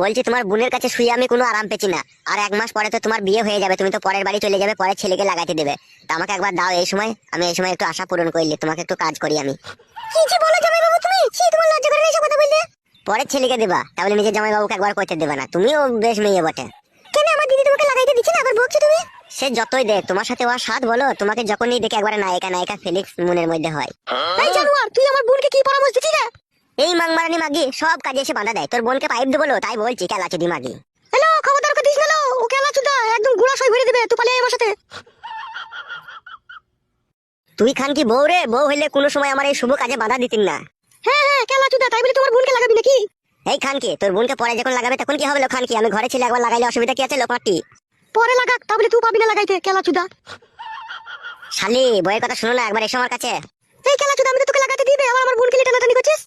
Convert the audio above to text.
বলছি তোমার বোনের কাছে শুয়ে আমি কোনো আরাম পেছি না। আর 1 মাস পরে তো তোমার বিয়ে হয়ে যাবে, তুমি তো পরের বাড়ি চলে যাবে, পরের ছেলেকে লাগাইতে দেবে। তা আমাকে একবার দাও এই সময়, আমি এই সময় একটু আশা পূরণ করলি, তোমাকে একটু কাজ করি আমি। কি যে বলো জামাই বাবু তুমি, ছি তোমার লজ্জা করে না এসব কথা বললে? পরের ছেলেকে দেবা, তাহলে নিজের জামাই বাবুকে একবার করতে দেবে না? তুমিও বেশ মেয়ে বটে। কেন আমার দিদি তোমাকে লাগাইতে দিচ্ছে না, আবার বকছো তুমি? সে যতই দেখ তোমার সাথে ওর সাথ বলো, তোমাকে যখনই দেখে একবার নায়িকা নায়িকা ফিলিংস মনের মধ্যে হয়। এই জানোয়ার, তুই আমার বোনকে কি পরামর্শ দিছিস রে? এই মাংমারানি মাগি সব কাজে এসে বাধা দেয়, তোর বোনকে পাইপ দেবো তাই বলছি, কেলা চুদি মাগি। হ্যালো, খবরদার করে দিস না লো, ওকে আলা চুদা একদম গুড়া সই ভরে দিবে, তুই পালিয়ে আয় আমার সাথে। তুই খান কি বউ রে? বউ হইলে কোনো সময় আমার এই শুভ কাজে বাধা দিতিন না। হ্যাঁ হ্যাঁ, কেলা চুদা, তাই বলে তোমার বোনকে লাগাবি নাকি? এই খান কি, তোর বোনকে পরে যখন লাগাবে তখন কি হবে লো খান কি? আমি ঘরে ছিল, একবার লাগাইলে অসুবিধা কি আছে লো পাটি? পরে লাগাক, তা বলে তুই পাবি না লাগাইতে, কেলা চুদা। শালি বইয়ের কথা শুনো না একবার এসো আমার কাছে। এই কেলা চুদা, আমি তো তোকে লাগাতে দিবে, আবার আমার বোনকে টানাটানি করছিস।